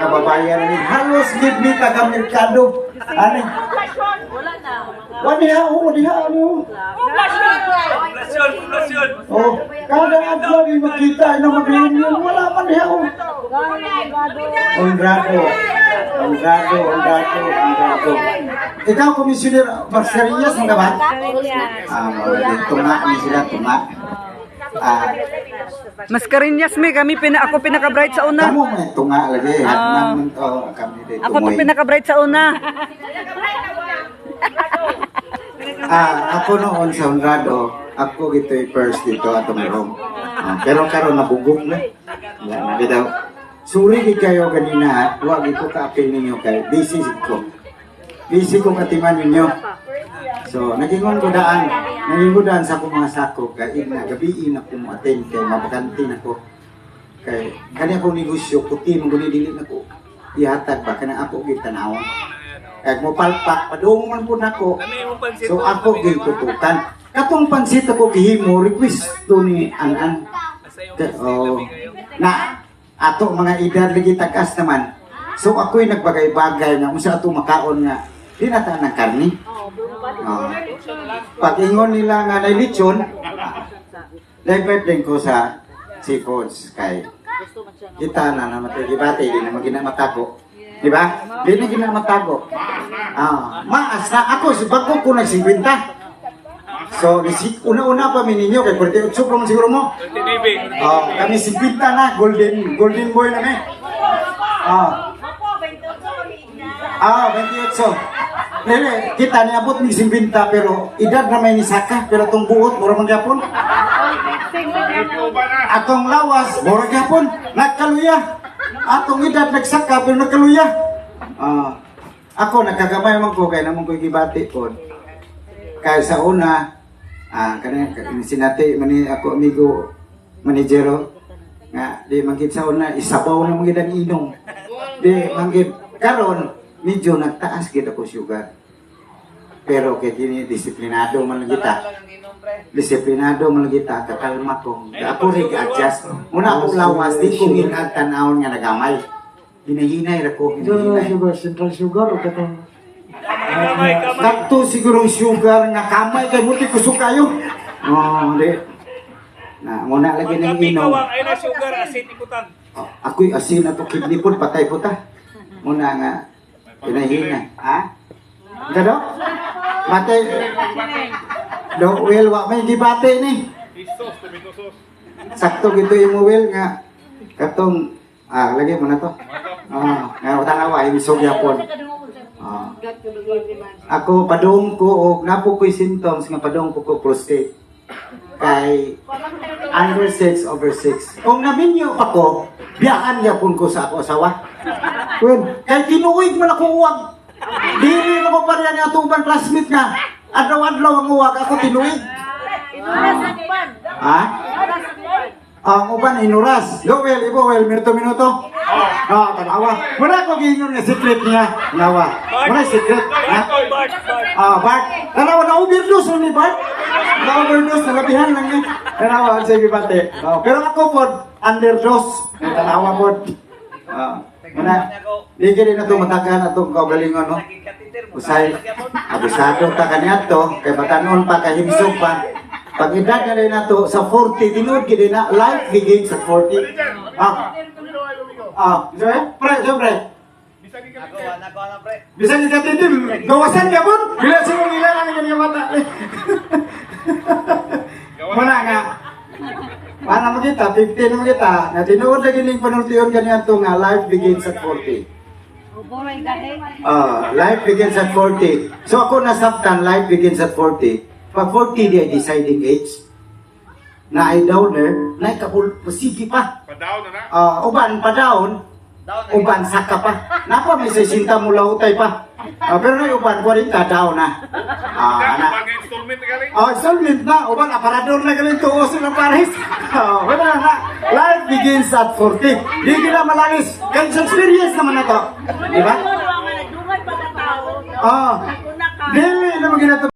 kababayan ni halos gid mi taga merkado. Ani? Wala na. Diha ano? Poblasyon. Oh, kada adlaw ni makita ina mag-reunion wala man diha oh. Honrado. Ikaw, Komisyoner Mascarillas, mga ba? Tunga ni sila, tunga. Mascarillas mi kami ako pinaka-bright sa una. Kamu may tunga lagi. Ako to pinaka-bright sa una. Ako noon sa Honrado, ako gito'y first dito atong room. Pero karon nabugog na. Wala na daw. Suri gid kayo ganina, wag ko ka-appeal ninyo kay busy ko. Busy ko katiman ninyo. So, nagingon ko daan sa akong mga sako, kay na gabiin ako mo attend kay mabakantin ako. Kay kani akong negosyo, puti mong dili na ko. Ihatag ba kanang ako gid tanawon. Kay mo palpak padung man pud nako. So ako gid tutukan. Katong pansit ako gihimo request to ni Anan. Na ato mga edad lagi tagas naman. So ako'y nagbagay-bagay nga unsa ato makaon nga di na ta ng karni. Pag ingon nila nga na lechon, divert din ko sa seafoods kay kita na naman gibati di na maginamatago. Di ba? Di na ginamatago. Maas na ako si bago ko nag-50. So, una-una pa ninyo kay 48 pa man siguro mo. Kami 50 na, golden boy na eh. 28. Kita niabot ni 50 pero edad na may nisaka pero tong buot mura man gyapon. Atong lawas mura gyapon, nagkaluya. Atong edad nagsaka pero nagkaluya. Ako nagkagamay man ko kay namon ko gibati pod. Kay sa una kanina sinati mani ako amigo manejero nga di manggid sa una isabaw na manggid ang inom. Di manggid karon medyo nagtaas gid ako sugar. Pero kay kini disiplinado man lang kita. Disiplinado man lang kita kakalma ko. Ako rig adjust. Muna ako lawas di ko ginag tan-awon nga nagamay. Hinahinay ra ko. Central sugar o katong Nakto siguro sugar nga kamay kay muti kusog kayo. Di. Na muna lagi ng inom. Ay na sugar, asin ikutan. Ako'y asin na to kidney pod patay po ta. Muna nga pinahina. Gado? Matay. Well, wa may gibate ni. Sakto gito yung well nga katong lagi mo na to. Nga tanawa imsog yapon. Ako padung ko og napo ko'y symptoms nga padung ko prostate. Kay under 6/6. Kung naminyo pa ko, biyaan yapon ko sa ako asawa. Well, kay tinuig man ako uwag. Dili na ko pa rin ang tuban classmate nga. Adlaw-adlaw ang uwag ako tinuig. Ang uban inuras. Well, minuto. Tanawa. Muna ko gingon nga secret niya. Nawa. Muna secret. Bart. Tanawa na overdose ni Bart. Na overdose nalabihan lang niya. Tanawa ang sige bate. Pero ako po underdose. Tanawa po. Muna. Di gini na ito matagan na ito kaugalingon no. Usay. Abisado ta kanya to. Kay batanon pa kahimsog pa. Pag edad na rin na to sa 40, tinuod gini na life begins at 40. Pre. Bisa ni katitim. Gawasan ka po? Bila siya mong ilan ang kanyang mata. Muna nga. Paano mo kita? 15 mo kita. Na tinuod na gining panultiyon ganyan to nga life begins at 40. Life begins at 40. So ako nasabtan, life begins at 40. Pag 40 di ay deciding age, na ay downer, na ay sige pa. Pa-down na. Uban pa down, uban saka pa. Napa may 60 mula utay pa. Pero na uban 40 down na. Installment na galing. Installment na. Uban aparador na galing tuos ng Paris. Wala na. Life begins at 40. Di kita malangis. Kaya experience naman na to. Diba? Dili naman ginato.